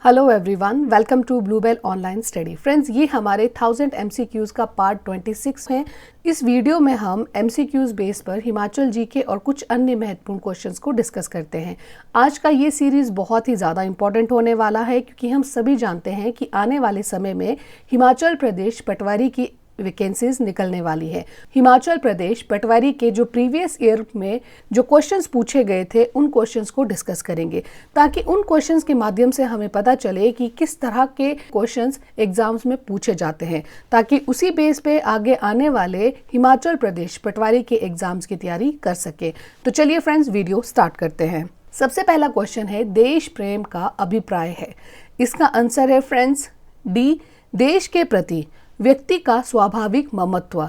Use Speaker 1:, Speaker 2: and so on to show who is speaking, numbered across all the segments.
Speaker 1: Hello everyone, welcome to Bluebell online study. Friends, ये हमारे 1000 MCQs का पार्ट 26 है। इस वीडियो में हम एमसीक्यूज बेस पर हिमाचल जीके और कुछ अन्य महत्वपूर्ण क्वेश्चंस को डिस्कस करते हैं। आज का ये सीरीज बहुत ही ज़्यादा इंपॉर्टेंट होने वाला है क्योंकि हम सभी जानते हैं कि आने वाले समय में हिमाचल प्रदेश पटवारी की वैकेंसीज निकलने वाली है। हिमाचल प्रदेश पटवारी के जो प्रीवियस ईयर में जो क्वेश्चंस पूछे गए थे उन क्वेश्चंस को डिस्कस करेंगे ताकि उन क्वेश्चंस के माध्यम से हमें पता चले कि किस तरह के क्वेश्चंस एग्जाम्स में पूछे जाते हैं, ताकि उसी बेस पे आगे आने वाले हिमाचल प्रदेश पटवारी के एग्जाम्स की तैयारी कर सके। तो चलिए फ्रेंड्स, वीडियो स्टार्ट करते हैं। सबसे पहला क्वेश्चन है, देश प्रेम का अभिप्राय है। इसका आंसर है फ्रेंड्स डी, देश के प्रति व्यक्ति का स्वाभाविक ममत्व।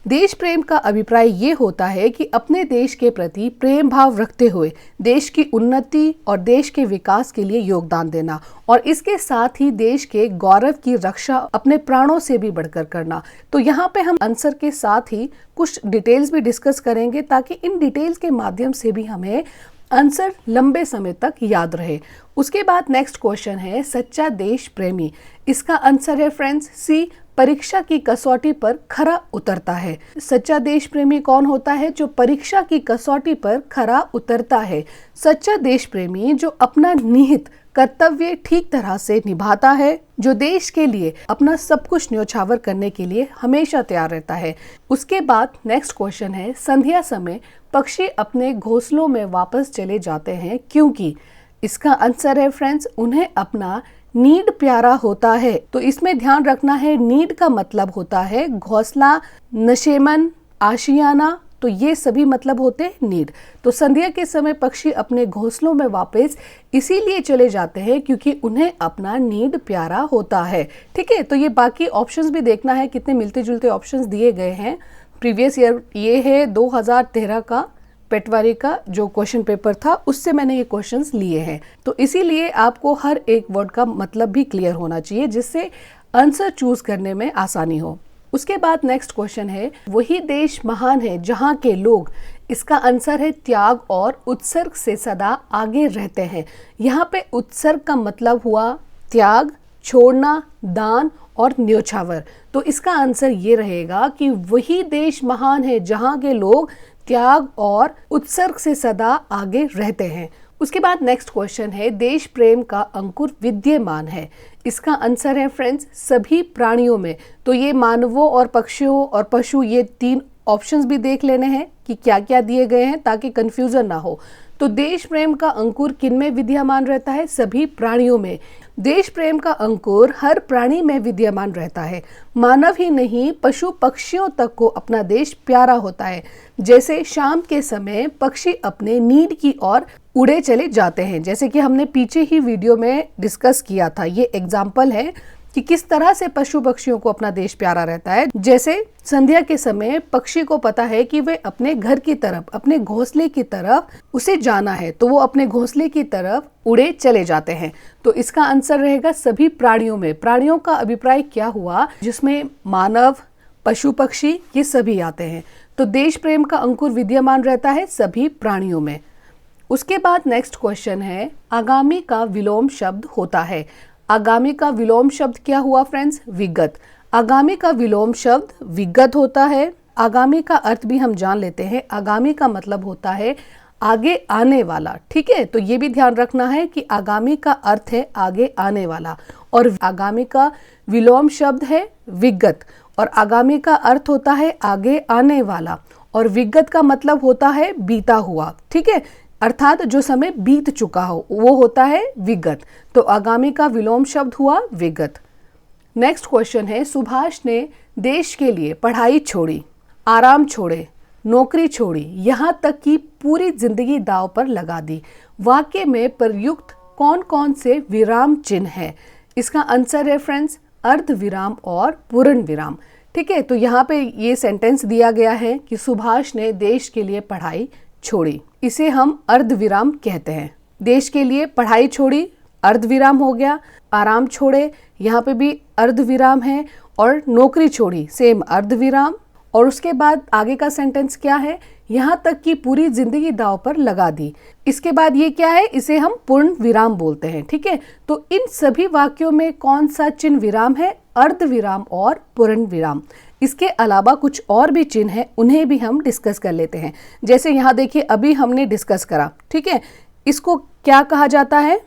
Speaker 1: देश प्रेम का अभिप्राय ये होता है कि अपने देश के प्रति प्रेम भाव रखते हुए देश की उन्नति और देश के विकास के लिए योगदान देना, और इसके साथ ही देश के गौरव की रक्षा अपने प्राणों से भी बढ़कर करना। तो यहाँ पे हम आंसर के साथ ही कुछ डिटेल्स भी डिस्कस करेंगे ताकि इन डिटेल्स के माध्यम से भी हमें आंसर लंबे समय तक याद रहे। उसके बाद नेक्स्ट क्वेश्चन है, सच्चा देश प्रेमी। इसका आंसर है फ्रेंड्स सी, परीक्षा की कसौटी पर खरा उतरता है। सच्चा देश प्रेमी कौन होता है? जो परीक्षा की कसौटी पर खरा उतरता है। सच्चा देश प्रेमी जो अपना निहित कर्तव्य ठीक तरह से निभाता है, जो देश के लिए अपना सब कुछ न्योछावर करने के लिए हमेशा तैयार रहता है। उसके बाद नेक्स्ट क्वेश्चन है, संध्या समय पक्षी अपने घोंसलों में वापस चले जाते हैं क्योंकि। इसका आंसर है फ्रेंड्स, उन्हें अपना नीड प्यारा होता है। तो इसमें ध्यान रखना है, नीड का मतलब होता है घोंसला, नशेमन, आशियाना, तो ये सभी मतलब होते हैं नीड। तो संध्या के समय पक्षी अपने घोंसलों में वापस इसीलिए चले जाते हैं क्योंकि उन्हें अपना नीड प्यारा होता है। ठीक है, तो ये बाकी ऑप्शंस भी देखना है, कितने मिलते जुलते ऑप्शंस दिए गए हैं। प्रीवियस ईयर ये है 2013 का पटवारी का जो क्वेश्चन पेपर था, उससे मैंने ये क्वेश्चंस लिए हैं। तो इसीलिए आपको हर एक वर्ड का मतलब भी क्लियर होना चाहिए जिससे आंसर चूज करने में आसानी हो। उसके बाद नेक्स्ट क्वेश्चन है, वही देश महान है जहाँ के लोग। इसका आंसर है त्याग और उत्सर्ग से सदा आगे रहते हैं। यहाँ पे उत्सर्ग का मतलब हुआ त्याग, छोड़ना, दान और न्योछावर। तो इसका आंसर ये रहेगा कि वही देश महान है जहाँ के लोग त्याग और उत्सर्ग से सदा आगे रहते हैं। उसके बाद नेक्स्ट क्वेश्चन है, देश प्रेम का अंकुर विद्यमान है। इसका आंसर है फ्रेंड्स सभी प्राणियों में। तो ये मानवों और पक्षियों और पशु, ये तीन ऑप्शंस भी देख लेने हैं कि क्या क्या दिए गए हैं ताकि कंफ्यूजन ना हो। तो देश प्रेम का अंकुर किन में विद्यमान रहता है? सभी प्राणियों में। देश प्रेम का अंकुर हर प्राणी में विद्यमान रहता है। मानव ही नहीं, पशु पक्षियों तक को अपना देश प्यारा होता है। जैसे शाम के समय पक्षी अपने नीड की ओर उड़े चले जाते हैं, जैसे कि हमने पीछे ही वीडियो में डिस्कस किया था। ये एग्जाम्पल है कि किस तरह से पशु पक्षियों को अपना देश प्यारा रहता है। जैसे संध्या के समय पक्षी को पता है कि वे अपने घर की तरफ, अपने घोंसले की तरफ उसे जाना है, तो वो अपने घोंसले की तरफ उड़े चले जाते हैं। तो इसका आंसर रहेगा सभी प्राणियों में। प्राणियों का अभिप्राय क्या हुआ? जिसमें मानव, पशु पक्षी ये सभी आते हैं। तो देश प्रेम का अंकुर विद्यमान रहता है सभी प्राणियों में। उसके बाद नेक्स्ट क्वेश्चन है, आगामी का विलोम शब्द होता है। आगामी का विलोम शब्द क्या हुआ फ्रेंड्स? विगत। आगामी का विलोम शब्द विगत होता है। आगामी का अर्थ भी हम जान लेते हैं। आगामी का मतलब होता है आगे आने वाला। ठीक है, तो ये भी ध्यान रखना है कि आगामी का अर्थ है आगे आने वाला, और आगामी का विलोम शब्द है विगत, और आगामी का अर्थ होता है आगे आने वाला, और विगत का मतलब होता है बीता हुआ। ठीक है, अर्थात जो समय बीत चुका हो वो होता है विगत। तो आगामी का विलोम शब्द हुआ विगत। नेक्स्ट क्वेश्चन है, सुभाष ने देश के लिए पढ़ाई छोड़ी, आराम छोड़े, नौकरी छोड़ी, यहाँ तक कि पूरी जिंदगी दांव पर लगा दी। वाक्य में प्रयुक्त कौन कौन से विराम चिन्ह है? इसका आंसर है फ्रेंड्स अर्ध विराम और पूर्ण विराम। ठीक है, तो यहाँ पे ये सेंटेंस दिया गया है कि सुभाष ने देश के लिए पढ़ाई छोड़ी, इसे हम अर्ध विराम कहते हैं। देश के लिए पढ़ाई छोड़ी, अर्ध विराम हो गया। आराम छोड़े, यहाँ पे भी अर्ध विराम है, और नौकरी छोड़ी, सेम अर्ध विराम, और उसके बाद आगे का सेंटेंस क्या है, यहाँ तक कि पूरी जिंदगी दांव पर लगा दी। इसके बाद ये क्या है, इसे हम पूर्ण विराम बोलते हैं। ठीक है, तो इन सभी वाक्यों में कौन सा चिन्ह विराम है, अर्ध विराम और पूर्ण विराम। इसके अलावा कुछ और भी चिन्ह हैं, उन्हें भी हम डिस्कस कर लेते हैं। जैसे यहाँ देखिए, अभी हमने डिस्कस करा, ठीक है, इसको क्या कहा जाता है,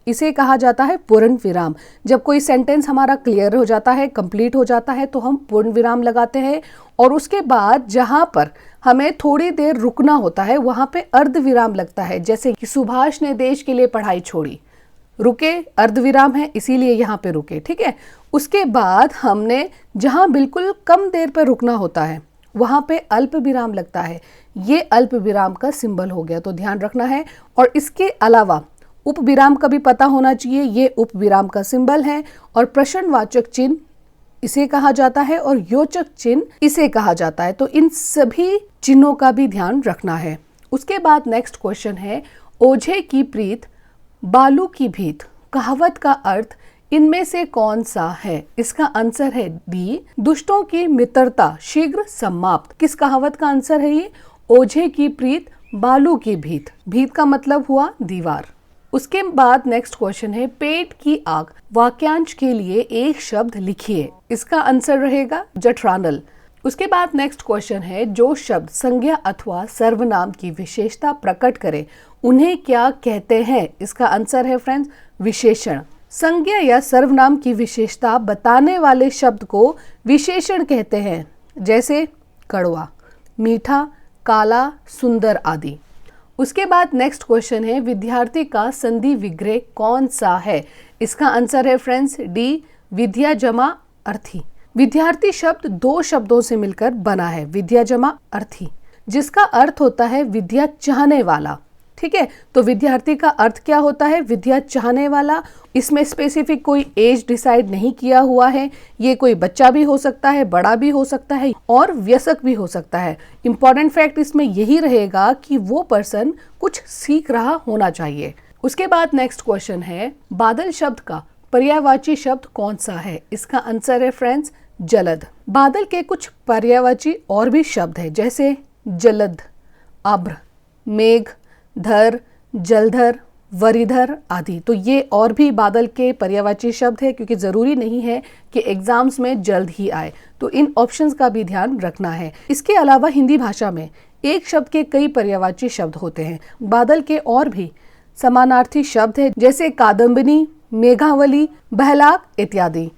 Speaker 1: इसे कहा जाता है पूर्ण विराम। जब कोई सेंटेंस हमारा क्लियर हो जाता है, कंप्लीट हो जाता है, तो हम पूर्ण विराम लगाते हैं। और उसके बाद जहां पर हमें थोड़ी देर रुकना होता है वहां पे अर्ध विराम लगता है। जैसे कि सुभाष ने देश के लिए पढ़ाई छोड़ी, रुके, अर्ध विराम है, इसीलिए यहाँ पे रुके। ठीक है, उसके बाद हमने जहां बिल्कुल कम देर पर रुकना होता है वहां पे अल्प विराम लगता है। ये अल्प विराम का सिंबल हो गया, तो ध्यान रखना है। और इसके अलावा उप विराम का भी पता होना चाहिए, ये उप विराम का सिंबल है। और प्रश्नवाचक चिन्ह इसे कहा जाता है और योचक चिन्ह इसे कहा जाता है। तो इन सभी चिन्हों का भी ध्यान रखना है। उसके बाद नेक्स्ट क्वेश्चन है, ओझे की प्रीत बालू की भीत कहावत का अर्थ इनमें से कौन सा है। इसका आंसर है डी, दुष्टों की मित्रता शीघ्र समाप्त। किस कहावत का आंसर है ये, ओझे की प्रीत बालू की भीत। भीत का मतलब हुआ दीवार। उसके बाद नेक्स्ट क्वेश्चन है, पेट की आग वाक्यांश के लिए एक शब्द लिखिए। इसका आंसर रहेगा जठरानल। उसके बाद नेक्स्ट क्वेश्चन है, जो शब्द संज्ञा अथवा सर्वनाम की विशेषता प्रकट करे उन्हें क्या कहते हैं। इसका आंसर है फ्रेंड्स विशेषण। संज्ञा या सर्वनाम की विशेषता बताने वाले शब्द को विशेषण कहते हैं। जैसे कड़वा, मीठा, काला, सुंदर आदि। उसके बाद नेक्स्ट क्वेश्चन है, विद्यार्थी का संधि विग्रह कौन सा है। इसका आंसर है फ्रेंड्स डी, विद्या जमा अर्थी। विद्यार्थी शब्द दो शब्दों से मिलकर बना है, विद्या जमा अर्थी, जिसका अर्थ होता है विद्या चाहने वाला। ठीक है, तो विद्यार्थी का अर्थ क्या होता है, विद्या चाहने वाला। इसमें स्पेसिफिक कोई एज डिसाइड नहीं किया हुआ है, ये कोई बच्चा भी हो सकता है, बड़ा भी हो सकता है और वयस्क भी हो सकता है। इंपॉर्टेंट फैक्ट इसमें यही रहेगा कि वो पर्सन कुछ सीख रहा होना चाहिए। उसके बाद नेक्स्ट क्वेश्चन है, बादल शब्द का पर्यायवाची शब्द कौन सा है। इसका आंसर है फ्रेंड्स जलद। बादल के कुछ पर्यायवाची और भी शब्द है, जैसे जलद, अभ्र, मेघ, धर, जलधर, वरिधर आदि। तो ये और भी बादल के पर्यायवाची शब्द है, क्योंकि जरूरी नहीं है कि एग्जाम्स में जल्द ही आए, तो इन ऑप्शंस का भी ध्यान रखना है। इसके अलावा हिंदी भाषा में एक शब्द के कई पर्यायवाची शब्द होते हैं। बादल के और भी समानार्थी शब्द है, जैसे कादम्बिनी, मेघावली, बहलाक इत्यादि।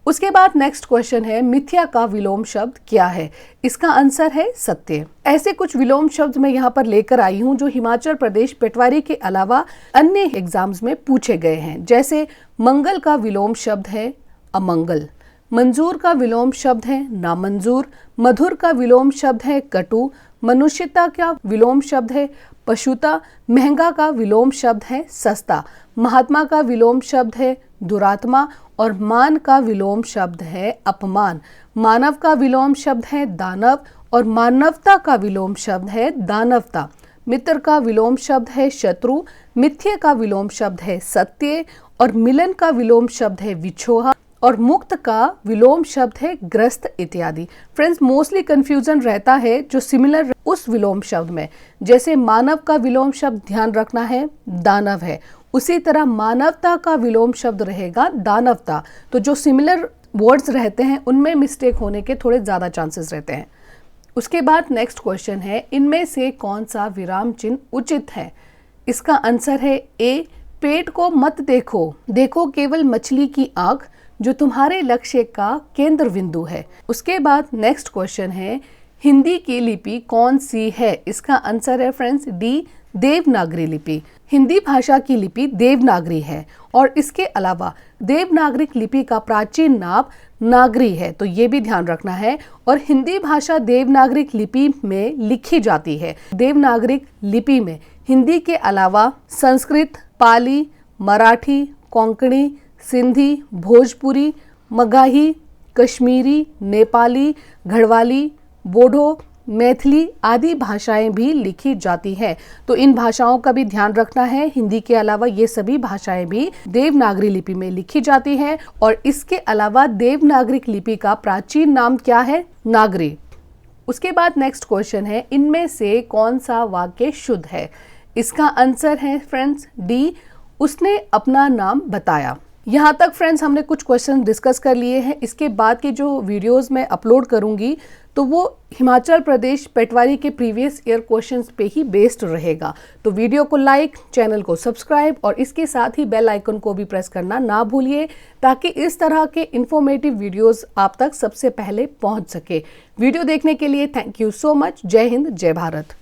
Speaker 1: उसके बाद नेक्स्ट क्वेश्चन है, मिथ्या का विलोम शब्द क्या है। इसका आंसर है सत्य। ऐसे कुछ विलोम शब्द मैं यहाँ पर लेकर आई हूँ जो हिमाचल प्रदेश पटवारी के अलावा अन्य एग्जाम्स में पूछे गए हैं। जैसे मंगल का विलोम शब्द है अमंगल, मंजूर का विलोम शब्द है नामंजूर, मधुर का विलोम शब्द है कटु, मनुष्यता का विलोम शब्द है पशुता, महंगा का विलोम शब्द है सस्ता, महात्मा का विलोम शब्द है दुरात्मा और मान का विलोम शब्द है अपमान। मानव का विलोम शब्द है दानव और मानवता का विलोम शब्द है दानवता। मित्र का विलोम शब्द है शत्रु, मिथ्य का विलोम शब्द है सत्य और मिलन का विलोम शब्द है विछोहा और मुक्त का विलोम शब्द है ग्रस्त इत्यादि। फ्रेंड्स, मोस्टली कंफ्यूजन रहता है जो सिमिलर उस विलोम शब्द में, जैसे मानव का विलोम शब्द ध्यान रखना है दानव है, उसी तरह मानवता का विलोम शब्द रहेगा दानवता। तो जो सिमिलर वर्ड्स रहते हैं उनमें मिस्टेक होने के थोड़े ज्यादा चांसेस रहते हैं। उसके बाद नेक्स्ट क्वेश्चन है, इनमें से कौन सा विराम चिन्ह उचित है। इसका आंसर है ए, पेट को मत देखो, देखो केवल मछली की आंख जो तुम्हारे लक्ष्य का केंद्र बिंदु है। उसके बाद नेक्स्ट क्वेश्चन है, हिंदी की लिपि कौन सी है। इसका आंसर है फ्रेंड्स डी, देवनागरी लिपि। हिंदी भाषा की लिपि देवनागरी है और इसके अलावा देवनागरिक लिपि का प्राचीन नाम नागरी है, तो ये भी ध्यान रखना है। और हिंदी भाषा देवनागरिक लिपि में लिखी जाती है। देवनागरिक लिपि में हिंदी के अलावा संस्कृत, पाली, मराठी, कोंकणी, सिंधी, भोजपुरी, मगाही, कश्मीरी, नेपाली, गढ़वाली, बोडो, मैथिली आदि भाषाएं भी लिखी जाती हैं। तो इन भाषाओं का भी ध्यान रखना है। हिंदी के अलावा ये सभी भाषाएं भी देवनागरी लिपि में लिखी जाती हैं और इसके अलावा देवनागरिक लिपि का प्राचीन नाम क्या है, नागरी। उसके बाद नेक्स्ट क्वेश्चन है, इनमें से कौन सा वाक्य शुद्ध है? इसका आंसर है फ्रेंड्स डी, उसने अपना नाम बताया। यहाँ तक फ्रेंड्स हमने कुछ क्वेश्चन डिस्कस कर लिए हैं। इसके बाद के जो वीडियोस मैं अपलोड करूँगी तो वो हिमाचल प्रदेश पटवारी के प्रीवियस ईयर क्वेश्चंस पे ही बेस्ड रहेगा। तो वीडियो को लाइक, चैनल को सब्सक्राइब और इसके साथ ही बेल आइकन को भी प्रेस करना ना भूलिए, ताकि इस तरह के इंफॉर्मेटिव वीडियोस आप तक सबसे पहले पहुंच सके। वीडियो देखने के लिए थैंक यू सो मच। जय हिंद, जय भारत।